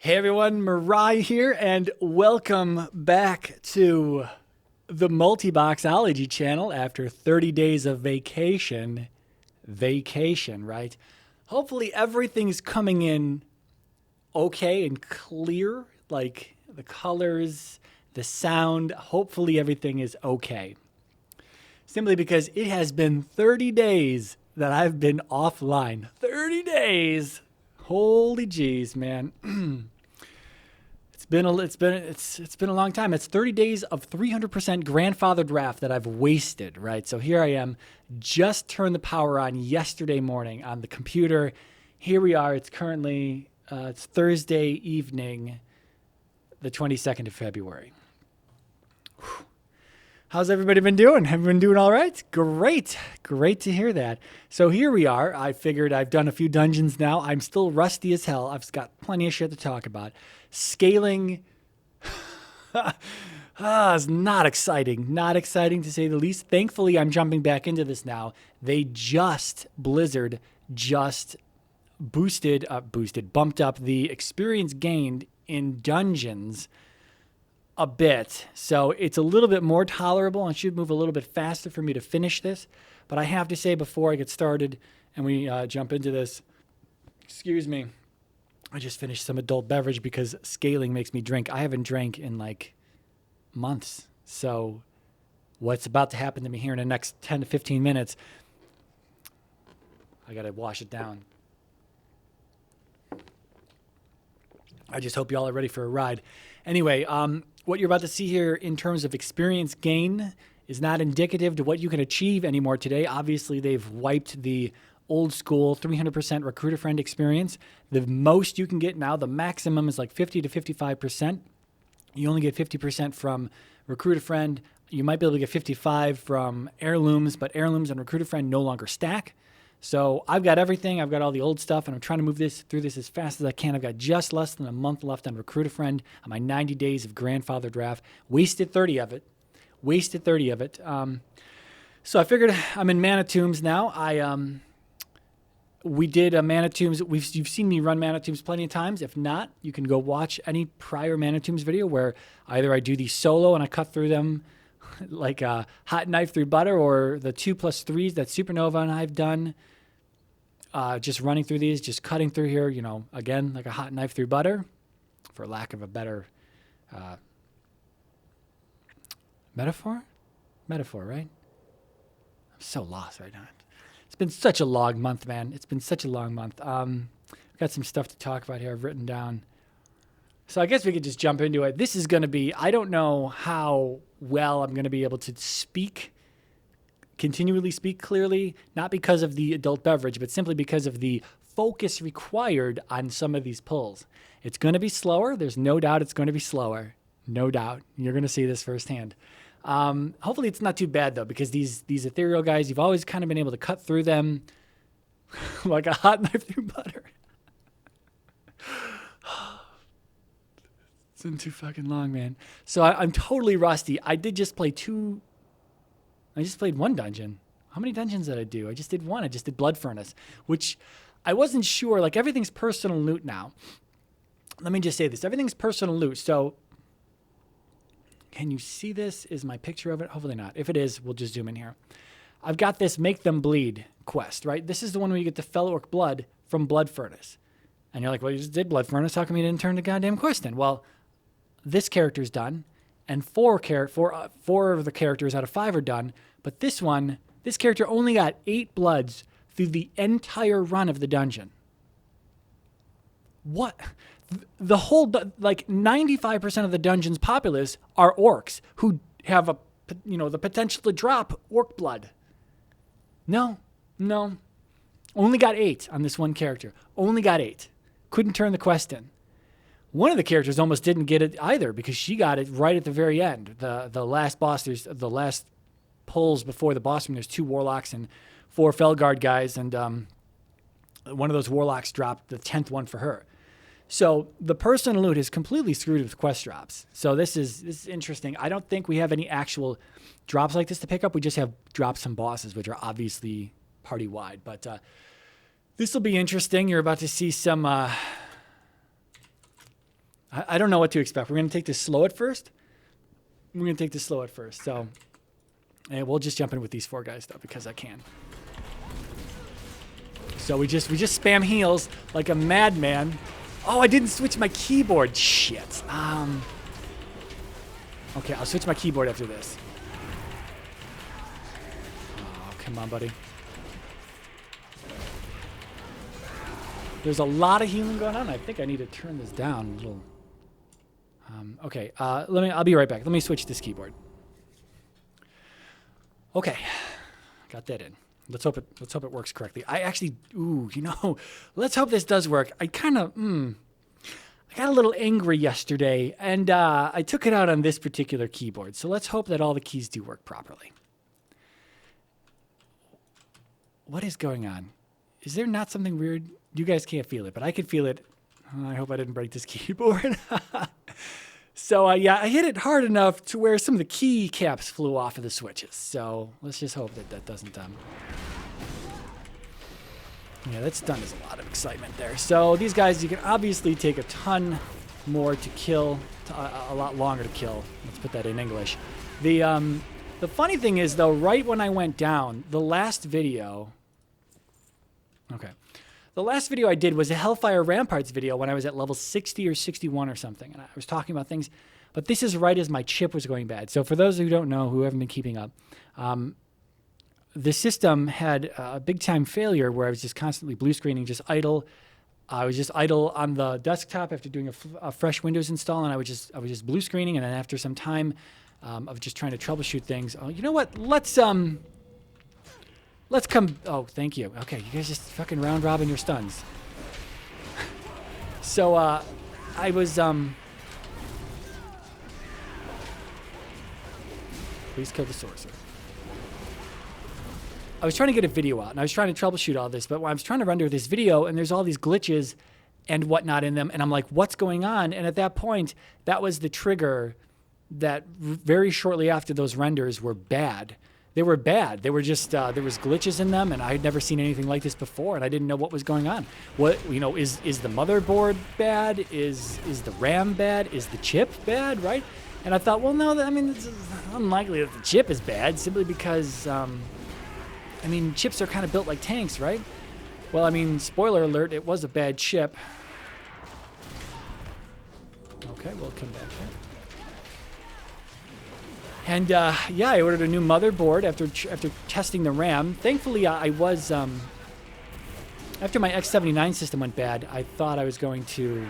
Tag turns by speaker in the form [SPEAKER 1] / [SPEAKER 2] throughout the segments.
[SPEAKER 1] Hey everyone, Mirai here, and welcome back to the Multiboxology channel after 30 days of vacation. Vacation, right? Hopefully everything's coming in okay and clear, like the colors, the sound. Hopefully everything is okay. Simply because it has been 30 days that I've been offline. 30 days! Holy jeez, man. It's been a long time. It's 30 days of 300% grandfather draft that I've wasted, right? So here I am, just turned the power on yesterday morning on the computer. Here we are. It's currently it's Thursday evening, the 22nd of February. Whew. How's everybody been doing? Have you been doing all right? Great. Great to hear that. So here we are. I figured I've done a few dungeons now. I'm still rusty as hell. I've got plenty of shit to talk about. Scaling is not exciting. Not exciting to say the least. Thankfully, I'm jumping back into this now. Blizzard just bumped up the experience gained in dungeons a bit. So it's a little bit more tolerable and should move a little bit faster for me to finish this. But I have to say before I get started and we jump into this, excuse me, I just finished some adult beverage because scaling makes me drink. I haven't drank in like months. So what's about to happen to me here in the next 10 to 15 minutes, I got to wash it down. I just hope you all are ready for a ride. Anyway, what you're about to see here in terms of experience gain is not indicative to what you can achieve anymore today. Obviously, they've wiped the old school 300% recruiter friend experience. The most you can get now, the maximum is like 50 to 55%. You only get 50% from recruiter friend. You might be able to get 55 from heirlooms, but heirlooms and recruiter friend no longer stack. So I've got everything. I've got all the old stuff, and I'm trying to move through this as fast as I can. I've got just less than a month left on Recruit a Friend on my 90 days of grandfather draft. Wasted 30 of it. So I figured I'm in Mana Tombs now. We did a Mana Tombs. You've seen me run Mana Tombs plenty of times. If not, you can go watch any prior Mana Tombs video where either I do these solo and I cut through them like a hot knife through butter, or the 2+3s that Supernova and I've done. Just running through these, just cutting through here, again, like a hot knife through butter, for lack of a better metaphor, right? I'm so lost right now. It's been such a long month, man. It's been such a long month. I've got some stuff to talk about here I've written down. So I guess we could just jump into it. This is going to be, I don't know how well I'm going to be able to continually speak clearly, not because of the adult beverage, but simply because of the focus required on some of these pulls. It's going to be slower. There's no doubt it's going to be slower. No doubt. You're going to see this firsthand. Hopefully it's not too bad, though, because these ethereal guys, you've always kind of been able to cut through them like a hot knife through butter. It's been too fucking long, man. So I'm totally rusty. I just played one dungeon. How many dungeons did I do? I just did one. I just did Blood Furnace, which I wasn't sure. Like, everything's personal loot now. Let me just say this. Everything's personal loot. So can you see this? Is my picture of it? Hopefully not. If it is, we'll just zoom in here. I've got this Make Them Bleed quest, right? This is the one where you get the Fellow Orc blood from Blood Furnace. And you're like, well, you just did Blood Furnace. How come you didn't turn the goddamn quest in? Well, this character's done, and four of the characters out of 5 are done. But this character only got 8 bloods through the entire run of the dungeon. What? The whole, like 95% of the dungeon's populace are orcs who have the potential to drop orc blood. No. Only got 8 on this one character. Only got 8. Couldn't turn the quest in. One of the characters almost didn't get it either because she got it right at the very end. The last boss, the last pulls before the boss room, there's 2 warlocks and 4 Felguard guys, and one of those warlocks dropped the 10th one for her. So the personal loot is completely screwed with quest drops. So this is interesting. I don't think we have any actual drops like this to pick up. We just have drops from bosses, which are obviously party-wide. But this will be interesting. You're about to see some I don't know what to expect. We're going to take this slow at first. So and we'll just jump in with these 4 guys, though, because I can. So we just spam heals like a madman. Oh, I didn't switch my keyboard. Shit. Okay, I'll switch my keyboard after this. Oh, come on, buddy. There's a lot of healing going on. I think I need to turn this down a little. Okay, I'll be right back. Let me switch this keyboard. Okay, got that in. Let's hope it works correctly. I actually, let's hope this does work. I got a little angry yesterday, and I took it out on this particular keyboard. So let's hope that all the keys do work properly. What is going on? Is there not something weird? You guys can't feel it, but I can feel it. I hope I didn't break this keyboard. So, I hit it hard enough to where some of the key caps flew off of the switches. So let's just hope that doesn't... Yeah, that stun is a lot of excitement there. So these guys, you can obviously take a ton more to kill, a lot longer to kill. Let's put that in English. The funny thing is, though, right when I went down, the last video... Okay. The last video I did was a Hellfire Ramparts video when I was at level 60 or 61 or something, and I was talking about things. But this is right as my chip was going bad. So for those who don't know, who haven't been keeping up, the system had a big-time failure where I was just constantly blue screening, just idle. I was just idle on the desktop after doing a fresh Windows install, and I was just blue screening. And then after some time of just trying to troubleshoot things, oh, you know what? Let's come... Oh, thank you. Okay, you guys just fucking round robin your stuns. So, I was, Please kill the sorcerer. I was trying to get a video out, and I was trying to troubleshoot all this, but when I was trying to render this video, and there's all these glitches and whatnot in them, and I'm like, what's going on? And at that point, that was the trigger that very shortly after those renders were bad. They were bad. They were just, there was glitches in them, and I had never seen anything like this before, and I didn't know what was going on. What, is the motherboard bad? Is the RAM bad? Is the chip bad, right? And I thought, well, no, it's unlikely that the chip is bad, simply because, chips are kind of built like tanks, right? Well, spoiler alert, it was a bad chip. Okay, we'll come back here. And I ordered a new motherboard after testing the RAM. Thankfully, I was after my X79 system went bad, I thought I was going to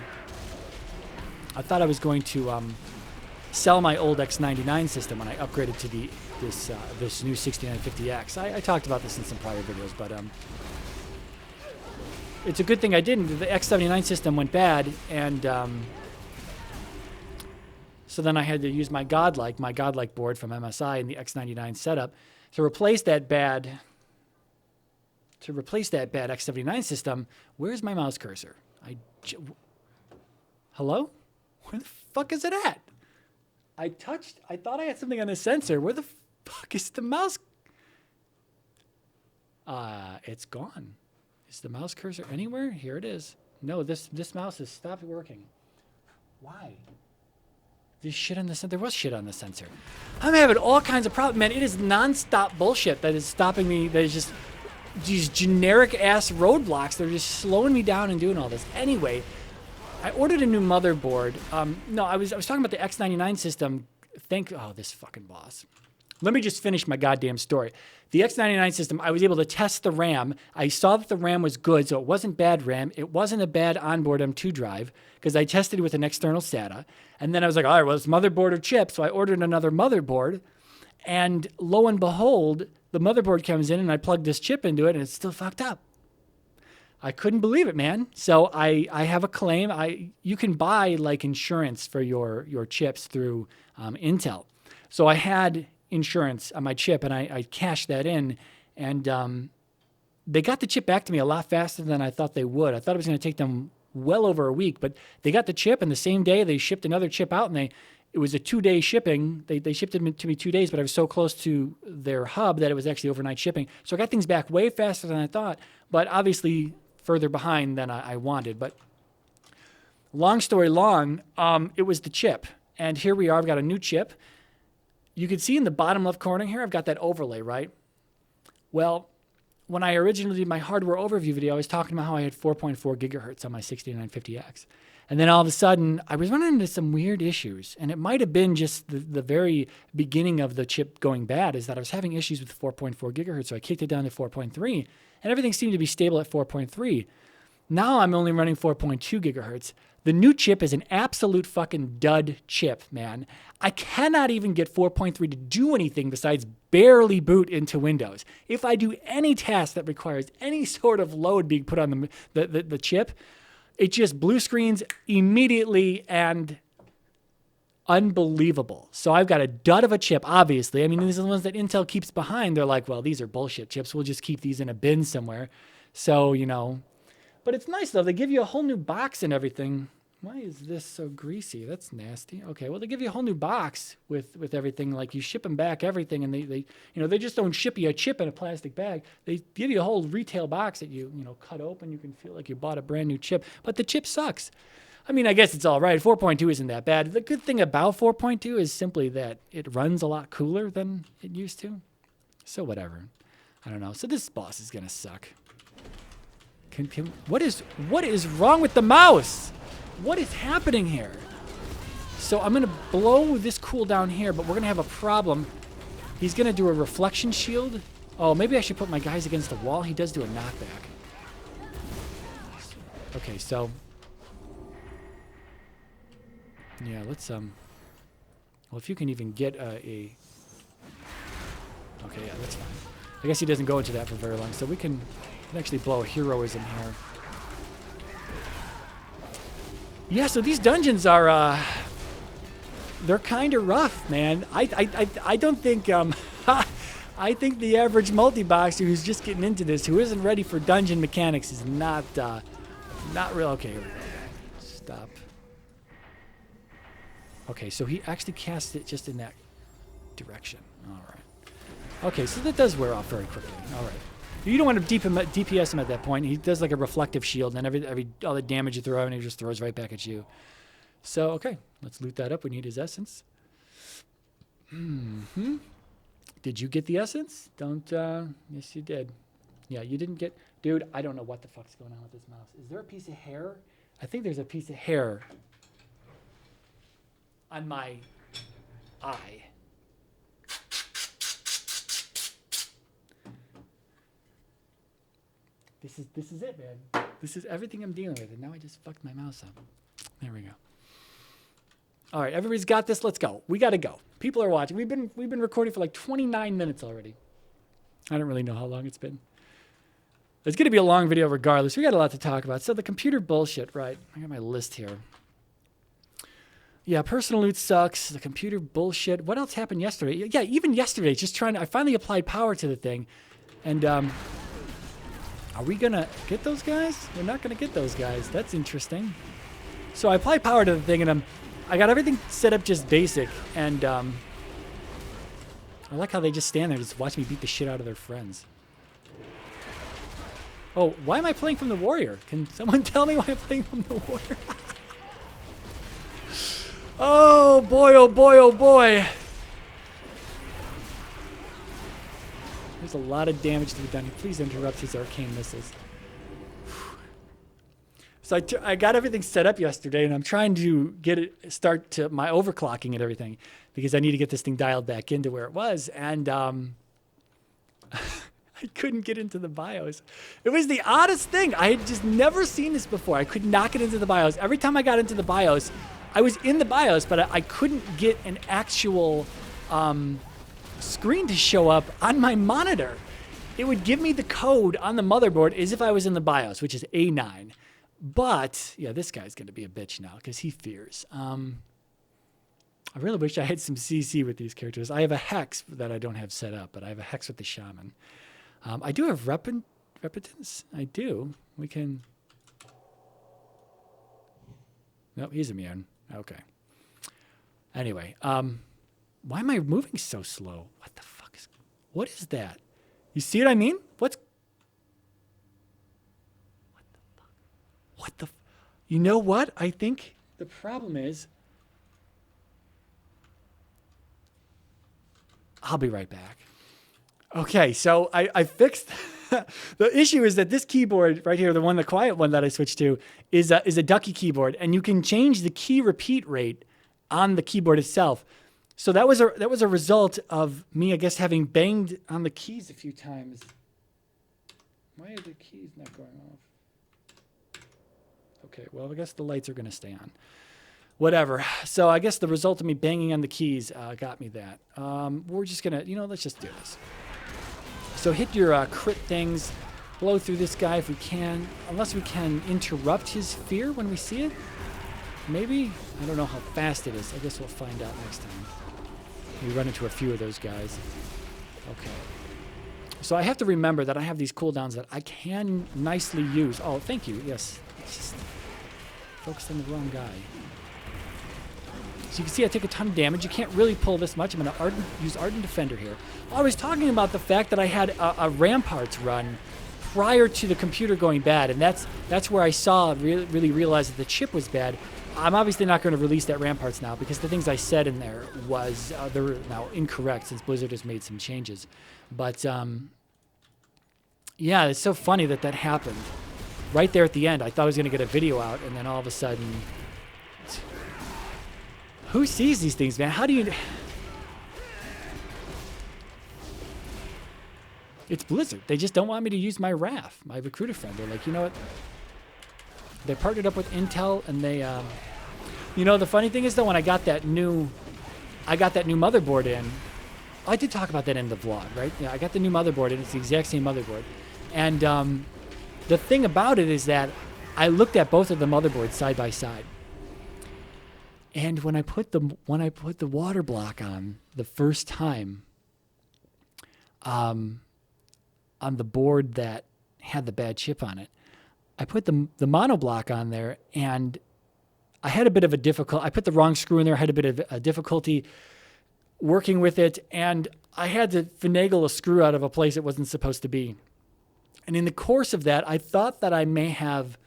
[SPEAKER 1] sell my old X99 system when I upgraded to this new 6950X. I talked about this in some prior videos, but it's a good thing I didn't. The X79 system went bad, and so then I had to use my godlike board from MSI in the X99 setup to replace that bad X79 system. Where's my mouse cursor? Hello? Where the fuck is it at? I thought I had something on the sensor. Where the fuck is the mouse? It's gone. Is the mouse cursor anywhere? Here it is. No, this mouse has stopped working. Why? There's shit on the sensor. There was shit on the sensor. I'm having all kinds of problems, man. It is nonstop bullshit that is stopping me. That is just these generic-ass roadblocks. They're just slowing me down and doing all this. Anyway, I ordered a new motherboard. No, I was talking about the X99 system. This fucking boss. Let me just finish my goddamn story. The X99 system, I was able to test the RAM. I saw that the RAM was good, so it wasn't bad RAM. It wasn't a bad onboard M2 drive, because I tested it with an external SATA. And then I was like, all right, well, it's motherboard or chip. So I ordered another motherboard. And lo and behold, the motherboard comes in, and I plugged this chip into it, and it's still fucked up. I couldn't believe it, man. So I have a claim. You can buy like insurance for your chips through Intel. So I had insurance on my chip, and I cashed that in, and they got the chip back to me a lot faster than I thought they would. I thought it was going to take them well over a week, but they got the chip, and the same day they shipped another chip out, and it was a 2-day shipping. They shipped it to me 2 days, but I was so close to their hub that it was actually overnight shipping. So I got things back way faster than I thought, but obviously further behind than I wanted. But long story long, it was the chip. And here we are. I've got a new chip. You can see in the bottom left corner here, I've got that overlay, right? Well, when I originally did my hardware overview video, I was talking about how I had 4.4 gigahertz on my 6950X. And then all of a sudden, I was running into some weird issues. And it might have been just the very beginning of the chip going bad, is that I was having issues with 4.4 gigahertz. So I kicked it down to 4.3, and everything seemed to be stable at 4.3. Now I'm only running 4.2 gigahertz. The new chip is an absolute fucking dud chip, man. I cannot even get 4.3 to do anything besides barely boot into Windows. If I do any task that requires any sort of load being put on the chip, it just blue screens immediately and unbelievable. So I've got a dud of a chip, obviously. I mean, these are the ones that Intel keeps behind. They're like, well, these are bullshit chips. We'll just keep these in a bin somewhere. So, you know. But it's nice, though. They give you a whole new box and everything. Why is this so greasy? That's nasty. Okay, well, they give you a whole new box with everything. Like, you ship them back everything, and they just don't ship you a chip in a plastic bag. They give you a whole retail box that you cut open. You can feel like you bought a brand new chip. But the chip sucks. I mean, I guess it's all right. 4.2 isn't that bad. The good thing about 4.2 is simply that it runs a lot cooler than it used to. So whatever. I don't know. So this boss is going to suck. What is wrong with the mouse? What is happening here? So I'm going to blow this cooldown here, but we're going to have a problem. He's going to do a reflection shield. Oh, maybe I should put my guys against the wall. He does do a knockback. Okay, so... yeah, let's, well, if you can even get a... okay, yeah, that's fine. I guess he doesn't go into that for very long, so we can actually blow a heroism here. Yeah, so these dungeons are, they're kind of rough, man. I don't think, I think the average multi-boxer who's just getting into this, who isn't ready for dungeon mechanics, is not real. Okay, here we go. Stop. Okay, so he actually cast it just in that direction. All right. Okay, so that does wear off very quickly. All right. You don't want to DPS him at that point. He does like a reflective shield, and then all the damage you throw, and he just throws right back at you. So, okay, let's loot that up. We need his essence. Did you get the essence? Yes, you did. Yeah, you didn't get... dude, I don't know what the fuck's going on with this mouse. Is there a piece of hair? I think there's a piece of hair on my eye. This is it, man. This is everything I'm dealing with, and now I just fucked my mouse up. There we go. All right, everybody's got this. Let's go. We got to go. People are watching. We've been recording for like 29 minutes already. I don't really know how long it's been. It's going to be a long video regardless. We got a lot to talk about. So the computer bullshit, right? I got my list here. Yeah, personal loot sucks. The computer bullshit. What else happened yesterday? Yeah, even yesterday, I finally applied power to the thing, and are we going to get those guys? We're not going to get those guys. That's interesting. So I apply power to the thing, and I got everything set up just basic. And I like how they just stand there and just watch me beat the shit out of their friends. Oh, why am I playing from the warrior? Can someone tell me why I'm playing from the warrior? Oh, boy, oh, boy, oh, boy. There's a lot of damage to be done. Please interrupt his arcane missiles. So I got everything set up yesterday, and I'm trying to start to my overclocking and everything, because I need to get this thing dialed back into where it was, and I couldn't get into the BIOS. It was the oddest thing. I had just never seen this before. I could not get into the BIOS. Every time I got into the BIOS, I was in the BIOS, but I couldn't get an actual screen to show up on my monitor. It would give me the code on the motherboard as if I was in the BIOS, which is A9. But, yeah, this guy's going to be a bitch now because he fears. I really wish I had some CC with these characters. I have a Hex that I don't have set up, but I have a Hex with the Shaman. I do have Repentance. I do. We can... No, he's immune. Okay. Anyway, why am I moving so slow? What the fuck is... What is that? You see what I mean? What the... You know what? I think the problem is... I'll be right back. Okay, so I fixed... The issue is that this keyboard right here, the quiet one that I switched to, is a ducky keyboard, and you can change the key repeat rate on the keyboard itself. So that was a result of me, I guess, having banged on the keys a few times. Why are the keys not going off? Okay, well, I guess the lights are going to stay on. Whatever. So I guess the result of me banging on the keys got me that. We're just going to, let's just do this. So hit your crit things, blow through this guy if we can, unless we can interrupt his fear when we see it. Maybe? I don't know how fast it is. I guess we'll find out next time. We run into a few of those guys. Okay. So I have to remember that I have these cooldowns that I can nicely use. Oh, thank you. Yes. Just focused on the wrong guy. So you can see I take a ton of damage. You can't really pull this much. I'm going to use Ardent Defender here. I was talking about the fact that I had a Ramparts run prior to the computer going bad, and that's where I really realized that the chip was bad. I'm obviously not going to release that Ramparts now because the things I said in there was they're now incorrect since Blizzard has made some changes. But yeah, it's so funny that happened right there at the end. I thought I was going to get a video out, and then all of a sudden, who sees these things, man? How do you? It's Blizzard. They just don't want me to use my RAF, my recruiter friend. They're like, you know what? They partnered up with Intel, and they, the funny thing is though, when I got that new motherboard in, I did talk about that in the vlog, right? Yeah, I got the new motherboard in. It's the exact same motherboard, and the thing about it is that I looked at both of the motherboards side by side, and when I put the water block on the first time, on the board that had the bad chip on it, I put the mono block on there, and I had a bit of a difficult. I put the wrong screw in there. I had a bit of a difficulty working with it, and I had to finagle a screw out of a place it wasn't supposed to be. And in the course of that, I thought that I may have,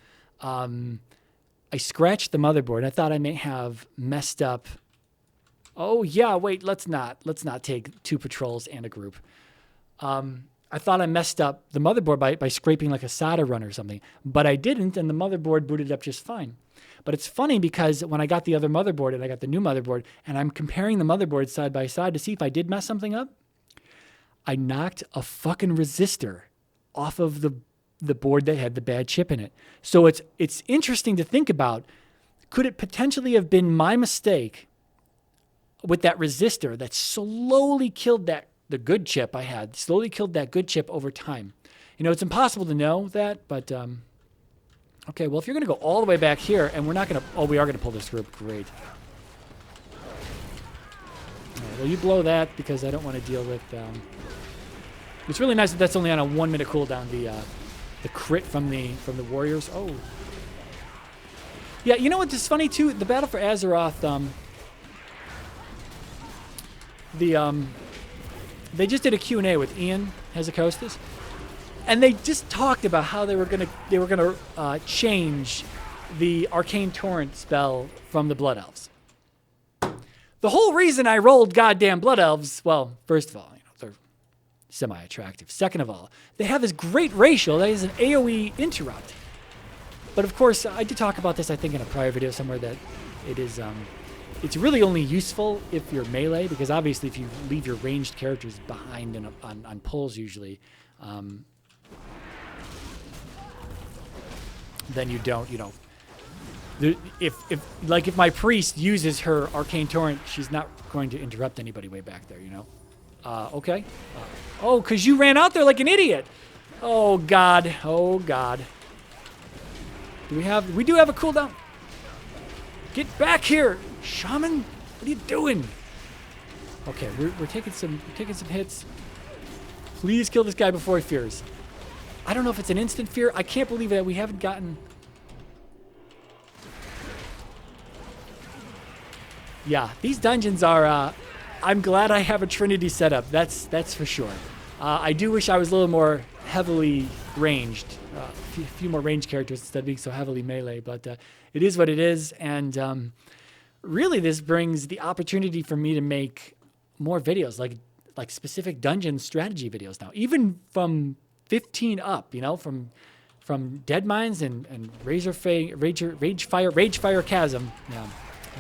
[SPEAKER 1] I scratched the motherboard. I thought I may have messed up. Oh yeah, wait, let's not take 2 patrols and a group. I thought I messed up the motherboard by scraping like a solder run or something, but I didn't, and the motherboard booted up just fine. But it's funny because when I got the other motherboard and I got the new motherboard, and I'm comparing the motherboards side by side to see if I did mess something up, I knocked a fucking resistor off of the board that had the bad chip in it. So it's interesting to think about. Could it potentially have been my mistake with that resistor that slowly killed the good chip I had, slowly killed that good chip over time? It's impossible to know that, but okay, well, if you're going to go all the way back here, and we're not going to, we are going to pull this group, great. All right, well, you blow that because I don't want to deal with, it's really nice that that's only on a 1-minute cooldown, the crit from the warriors. Oh. Yeah, you know what's just funny too? The Battle for Azeroth, they just did a Q&A with Ian Hezekostas, and they just talked about how they were gonna change the Arcane Torrent spell from the Blood Elves. The whole reason I rolled goddamn Blood Elves, well, first of all, they're semi-attractive. Second of all, they have this great ratio that is an AoE interrupt. But of course, I did talk about this, I think, in a prior video somewhere, that it is, it's really only useful if you're melee, because obviously if you leave your ranged characters behind on pulls usually, then you don't, if my priest uses her Arcane Torrent, she's not going to interrupt anybody way back there, Okay. Oh, because you ran out there like an idiot. Oh, God. Oh, God. We do have a cooldown. Get back here, Shaman. What are you doing? Okay, we're taking some hits. Please kill this guy before he fears. I don't know if it's an instant fear. I can't believe that we haven't gotten... Yeah, these dungeons are... I'm glad I have a Trinity set up. That's for sure. I do wish I was a little more heavily ranged. A few more ranged characters instead of being so heavily melee, but it is what it is. And really, this brings the opportunity for me to make more videos, like specific dungeon strategy videos now, even from 15 up, you know, from Dead Mines and Ragefire Chasm. Yeah,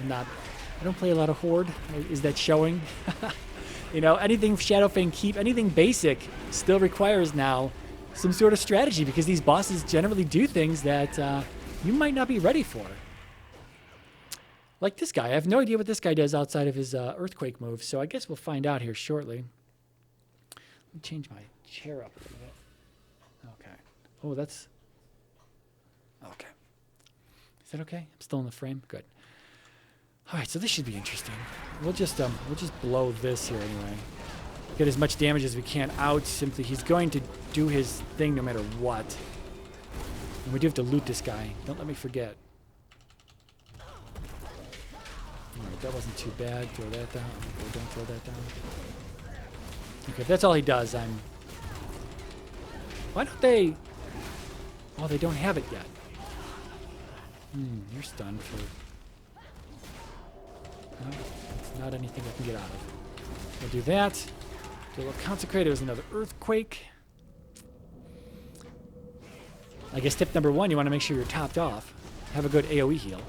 [SPEAKER 1] I don't play a lot of Horde. Is that showing? You know, anything Shadowfang Keep, anything basic still requires now some sort of strategy, because these bosses generally do things that you might not be ready for. Like this guy. I have no idea what this guy does outside of his earthquake move, so I guess we'll find out here shortly. Let me change my chair up a little bit. Okay. Oh, that's... Okay. Is that okay? I'm still in the frame? Good. All right, so this should be interesting. We'll just blow this here anyway. Get as much damage as we can out. Simply, he's going to do his thing no matter what. And we do have to loot this guy. Don't let me forget. All right, that wasn't too bad. Throw that down. Okay, don't throw that down. Okay, if that's all he does, Why don't they... Oh, they don't have it yet. You're stunned for... No, it's not anything I can get out of. We'll do that. Do a little consecrate. There's another earthquake. I guess tip number 1, you want to make sure you're topped off. Have a good AoE heal.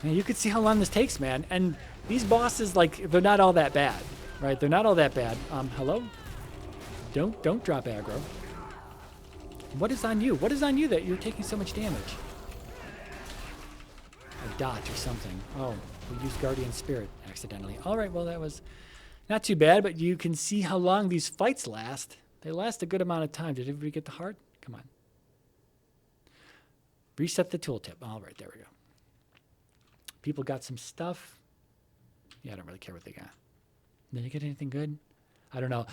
[SPEAKER 1] And you can see how long this takes, man. And these bosses, like, they're not all that bad, right? They're not all that bad. Hello? Don't drop aggro. What is on you? What is on you that you're taking so much damage? A dot or something. Oh, we used Guardian Spirit accidentally. All right, well, that was not too bad, but you can see how long these fights last. They last a good amount of time. Did everybody get the heart? Come on. Reset the tooltip. All right, there we go. People got some stuff. Yeah, I don't really care what they got. Did they get anything good? I don't know.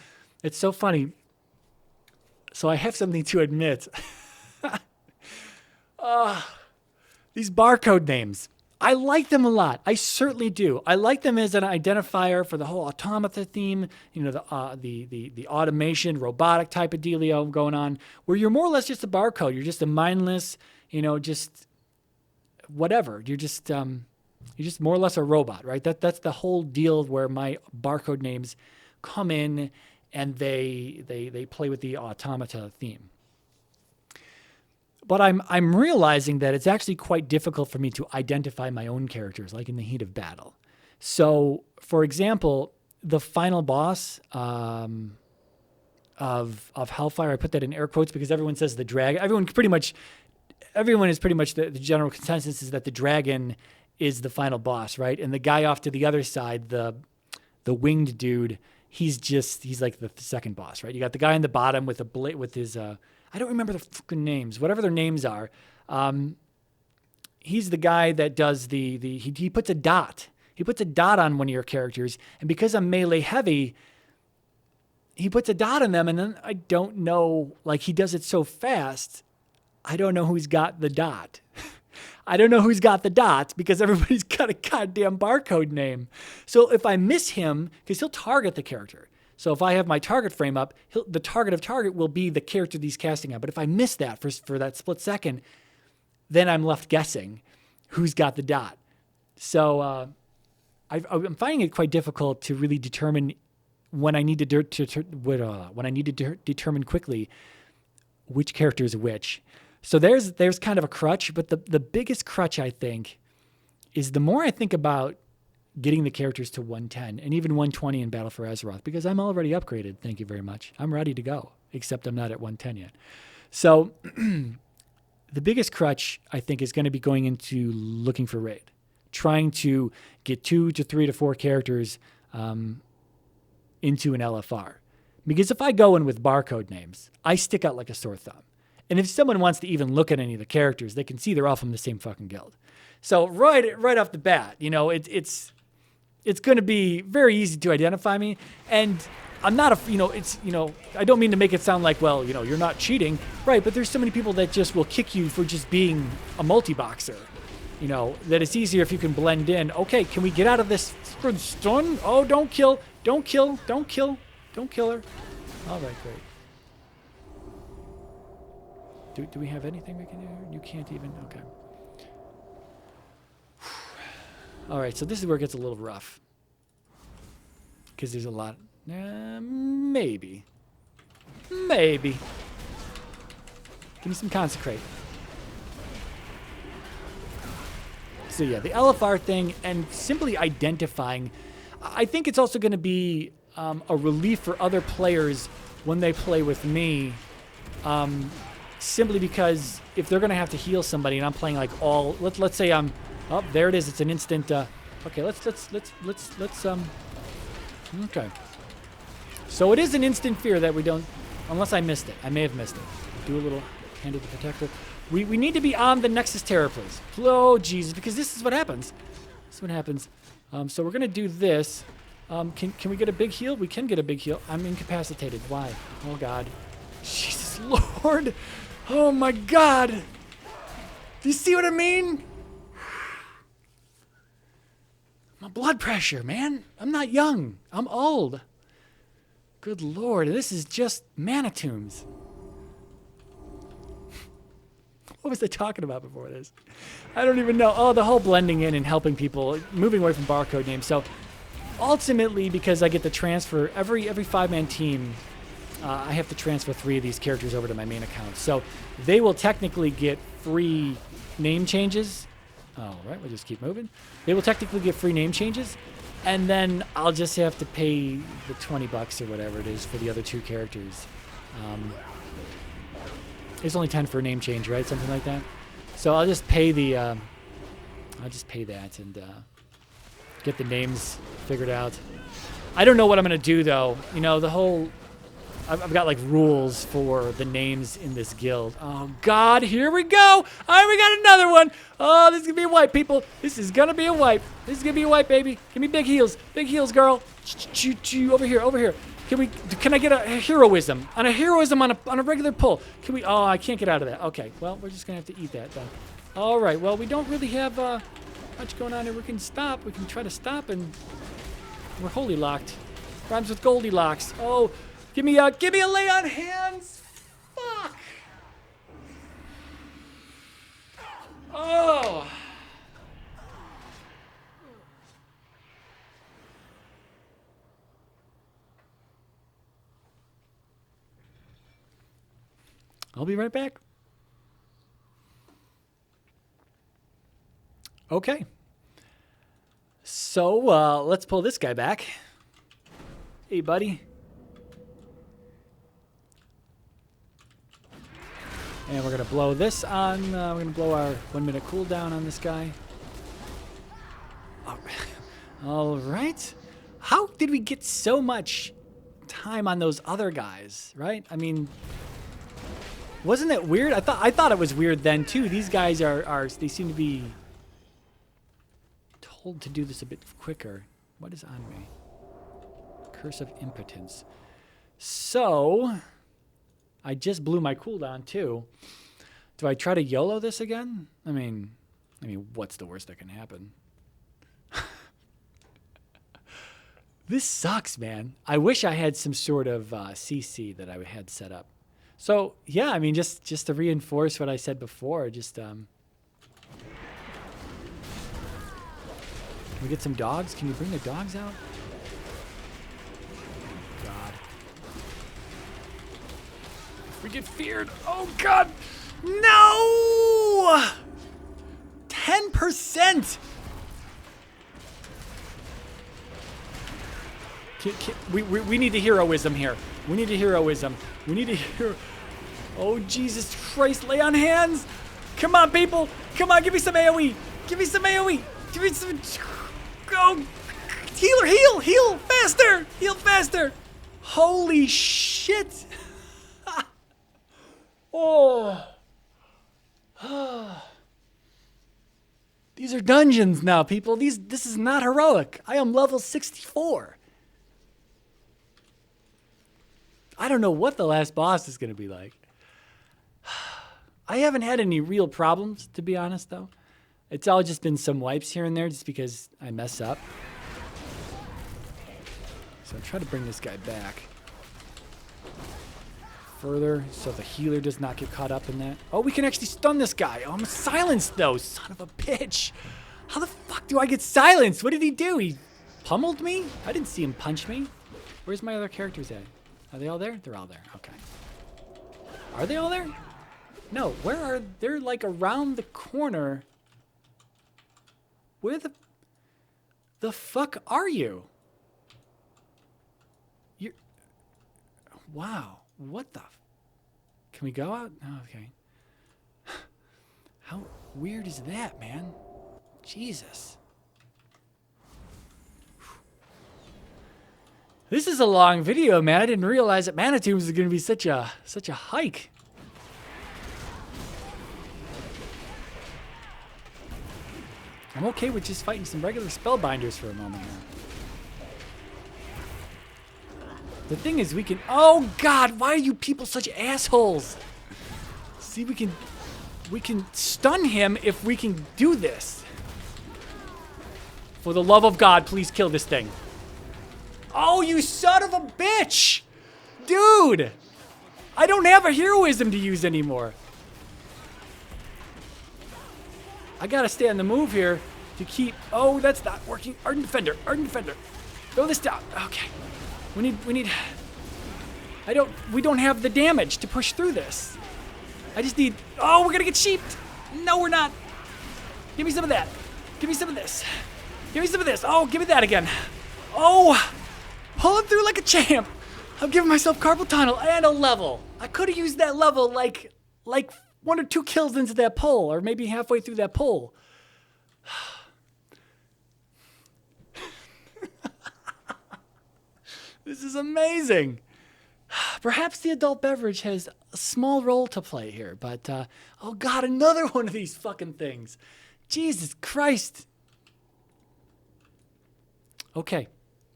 [SPEAKER 1] It's so funny. So I have something to admit. These barcode names. I like them a lot. I certainly do. I like them as an identifier for the whole automata theme, you know, the automation, robotic type of dealio going on, where you're more or less just a barcode. You're just a mindless, you know, just whatever. You're just more or less a robot, right? That's the whole deal where my barcode names come in and they play with the automata theme. But I'm realizing that it's actually quite difficult for me to identify my own characters, like in the heat of battle. So, for example, the final boss of Hellfire, I put that in air quotes because everyone says the dragon. Everyone is pretty much the general consensus is that the dragon is the final boss, right? And the guy off to the other side, the winged dude, he's like the second boss, right? You got the guy on the bottom with his I don't remember the fucking names, whatever their names are. He's the guy that does he puts a dot. He puts a dot on one of your characters, and because I'm melee heavy, he puts a dot on them, and then I don't know, like he does it so fast, I don't know who's got the dot. I don't know who's got the dot because everybody's got a goddamn barcode name. So if I miss him, because he'll target the character. So if I have my target frame up, the target of target will be the character he's casting on. But if I miss that for that split second, then I'm left guessing who's got the dot. So I'm finding it quite difficult to really determine when I need to determine quickly which character is which. So there's kind of a crutch, but the biggest crutch I think is the more I think about getting the characters to 110 and even 120 in Battle for Azeroth, because I'm already upgraded. Thank you very much. I'm ready to go, except I'm not at 110 yet. So the biggest crutch I think is going to be going into looking for raid, trying to get 2 to 3 to 4 characters into an LFR. Because if I go in with barcode names, I stick out like a sore thumb. And if someone wants to even look at any of the characters, they can see they're all from the same fucking guild. So right off the bat, you know, it's going to be very easy to identify me. And I'm not I don't mean to make it sound like, well, you know, you're not cheating, right? But there's so many people that just will kick you for just being a multi-boxer, you know, that it's easier if you can blend in. Okay, can we get out of this stun? Oh, don't kill her. All right, great. Do we have anything we can do here? You can't even, okay. All right, so this is where it gets a little rough. Because there's a lot, maybe. Maybe. Give me some consecrate. So yeah, the LFR thing and simply identifying, I think it's also going to be a relief for other players when they play with me. Simply because if they're going to have to heal somebody and I'm playing like all, let's say I'm, oh, there it is. It's an instant. Okay, let's okay. So it is an instant fear that we don't, unless I missed it. I may have missed it. Do a little hand of the protector. We need to be on the Nexus Terror, please. Oh, Jesus, because this is what happens. This is what happens. So we're going to do this. Can we get a big heal? We can get a big heal. I'm incapacitated. Why? Oh, God. Jesus, Lord. Oh, my God. Do you see what I mean? My blood pressure, man. I'm not young. I'm old. Good Lord. This is just Manitombs. What was I talking about before this? I don't even know. Oh, the whole blending in and helping people, moving away from barcode names. So ultimately, because I get to transfer every 5-man team, I have to transfer 3 of these characters over to my main account. So they will technically get free name changes. All right, we'll just keep moving. They will technically get free name changes, and then I'll just have to pay the $20 or whatever it is for the other 2 characters. It's only 10 for a name change, right? Something like that. So I'll just pay the, I'll just pay that and get the names figured out. I don't know what I'm gonna do though. You know, the whole, I've got like rules for the names in this guild. Oh God, here we go. All right, we got another one. Oh, this is gonna be a wipe, people. This is gonna be a wipe. This is gonna be a wipe, baby. Give me big heals, girl. Over here. Can I get a heroism? On a heroism on a regular pull. Can we, oh, I can't get out of that. Okay, well, we're just gonna have to eat that then. All right, well, we don't really have much going on here. We can stop, we can try to stop, and we're holy locked. Rhymes with Goldilocks. Oh, give me a lay on hands. Fuck. Oh. I'll be right back. Okay. So, let's pull this guy back. Hey, buddy. And we're going to blow this on. We're going to blow our 1-minute cooldown on this guy. All right. How did we get so much time on those other guys, right? I mean, wasn't it weird? I thought it was weird then too. These guys they seem to be told to do this a bit quicker. What is on me? Curse of Impotence. So I just blew my cooldown too. Do I try to YOLO this again? I mean, what's the worst that can happen? This sucks, man. I wish I had some sort of CC that I had set up. So yeah, I mean, just to reinforce what I said before, just can we get some dogs? Can you bring the dogs out? God. We get feared. Oh God. No! 10%. We need a heroism here. We need a heroism. We need a hero. Oh, Jesus Christ. Lay on hands. Come on, people. Come on, give me some AoE. Give me some AoE. Give me some... Go. Healer, heal faster. Heal faster. Holy shit. Oh. These are dungeons now, people. This is not heroic. I am level 64. I don't know what the last boss is going to be like. I haven't had any real problems, to be honest, though. It's all just been some wipes here and there just because I mess up. So I'll try to bring this guy back. further so the healer does not get caught up in that. Oh, we can actually stun this guy. Oh, I'm silenced, though. Son of a bitch. How the fuck do I get silenced? What did he do? He pummeled me? I didn't see him punch me. Where's my other characters at? Are they all there? They're all there. Okay. Are they all there? No. Where are... They're, like, around the corner. Where the fuck are you? You're... Wow. What the... Can we go out? Oh, okay. How weird is that, man? Jesus. This is a long video, man. I didn't realize that Mana Tombs is going to be such a hike. I'm okay with just fighting some regular spellbinders for a moment now. The thing is, we can... Oh, God, why are you people such assholes? See, we can stun him if we can do this. For the love of God, please kill this thing. Oh, you son of a bitch! Dude! I don't have a heroism to use anymore. I gotta stay on the move here to keep... Oh, that's not working. Ardent Defender. Ardent Defender. Throw this down. Okay. We need... We don't have the damage to push through this. I just need... Oh, we're gonna get sheeped. No, we're not. Give me some of that. Give me some of this. Give me some of this. Oh, give me that again. Oh! Pulling through like a champ. I'm giving myself carpal tunnel and a level. I could have used that level like 1 or 2 kills into that pole, or maybe halfway through that pole. This is amazing. Perhaps the adult beverage has a small role to play here, but oh God, another one of these fucking things. Jesus Christ. Okay.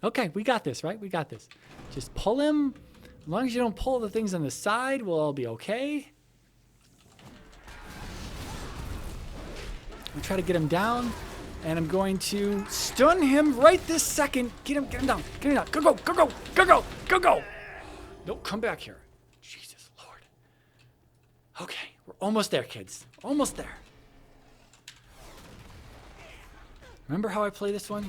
[SPEAKER 1] Okay, we got this, right? We got this. Just pull him. As long as you don't pull the things on the side, we'll all be okay. I'll try to get him down, and I'm going to stun him right this second. Get him down. Get him down. Go, go, go, go, go, go, go, go. No, come back here. Jesus Lord. Okay, we're almost there, kids. Almost there. Remember how I play this one?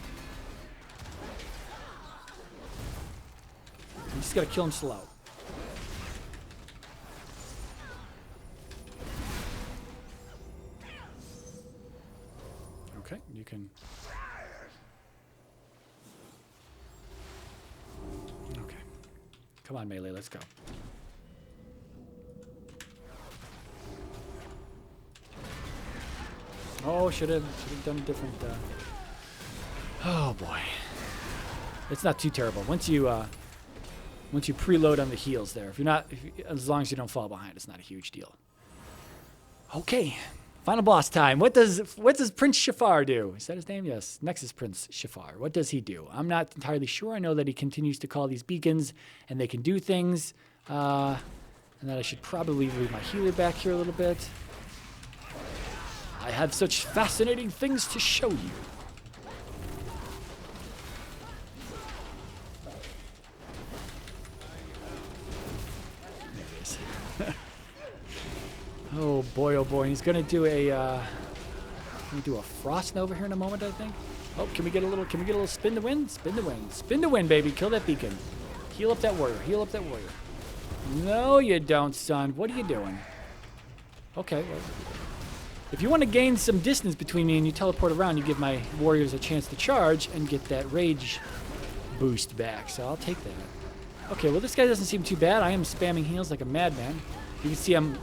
[SPEAKER 1] You just gotta kill him slow. Okay, you can... Okay. Come on, Melee, let's go. Oh, should have done a different... Oh, boy. It's not too terrible. Once you preload on the heals there, as long as you don't fall behind, it's not a huge deal. Okay, final boss time. What does Prince Shafar do? Is that his name? Yes, Nexus Prince Shafar. What does he do? I'm not entirely sure. I know that he continues to call these beacons, and they can do things, and that I should probably leave my healer back here a little bit. I have such fascinating things to show you. Oh boy, oh boy. He's gonna do a frost over here in a moment, I think. Oh, can we get a little spin to win? Spin to win. Spin to win, baby. Kill that beacon. Heal up that warrior. Heal up that warrior. No, you don't, son. What are you doing? Okay, well, if you want to gain some distance between me and you teleport around, you give my warriors a chance to charge and get that rage boost back. So I'll take that. Okay, well, this guy doesn't seem too bad. I am spamming heals like a madman. You can see I'm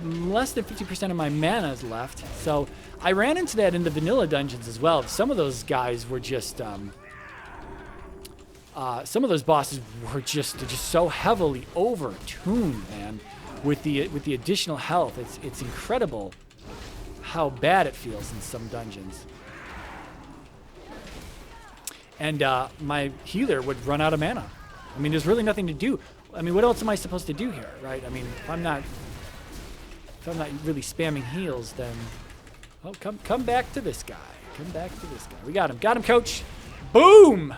[SPEAKER 1] less than 50% of my mana is left. So I ran into that in the vanilla dungeons as well. Some of those guys were just, some of those bosses were just so heavily over-tuned, man. With the additional health, it's incredible how bad it feels in some dungeons. And my healer would run out of mana. I mean, there's really nothing to do. I mean, what else am I supposed to do here, right? I mean, if I'm not really spamming heals, then... Oh, come back to this guy. Come back to this guy. We got him. Got him, coach. Boom!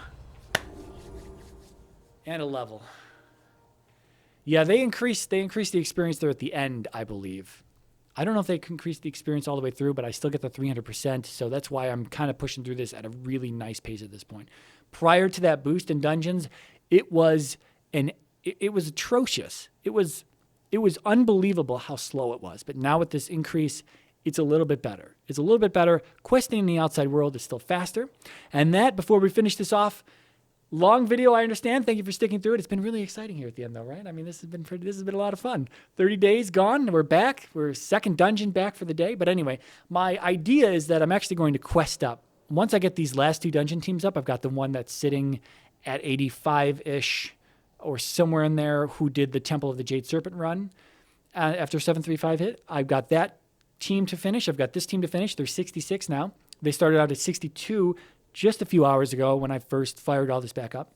[SPEAKER 1] And a level. Yeah, they increased the experience there at the end, I believe. I don't know if they increased the experience all the way through, but I still get the 300%. So that's why I'm kind of pushing through this at a really nice pace at this point. Prior to that boost in dungeons, it was atrocious. It was unbelievable how slow it was. But now with this increase, it's a little bit better. It's a little bit better. Questing in the outside world is still faster. And that, before we finish this off, long video, I understand. Thank you for sticking through it. It's been really exciting here at the end, though, right? I mean, this has been a lot of fun. 30 days gone. We're back. We're second dungeon back for the day. But anyway, my idea is that I'm actually going to quest up. Once I get these last 2 dungeon teams up, I've got the one that's sitting at 85-ish or somewhere in there who did the Temple of the Jade Serpent run after 735 hit. I've got that team to finish. I've got this team to finish. They're 66 now. They started out at 62 just a few hours ago when I first fired all this back up.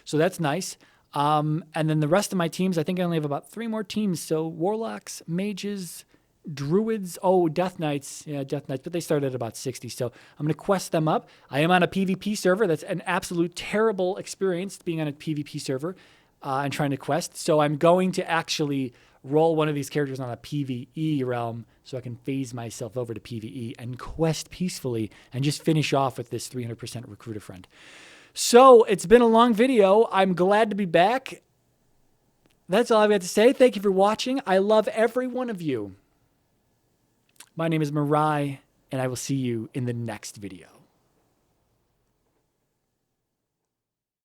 [SPEAKER 1] So that's nice. And then the rest of my teams, I think I only have about 3 more teams. So Warlocks, Mages, Druids, Death Knights. Yeah, Death Knights, but they started at about 60. So I'm going to quest them up. I am on a PvP server. That's an absolute terrible experience being on a PvP server and trying to quest. So I'm going to actually roll one of these characters on a PvE realm so I can phase myself over to PvE and quest peacefully and just finish off with this 300% recruiter friend. So it's been a long video. I'm glad to be back. That's all I've got to say. Thank you for watching. I love every one of you. My name is Mirai, and I will see you in the next video.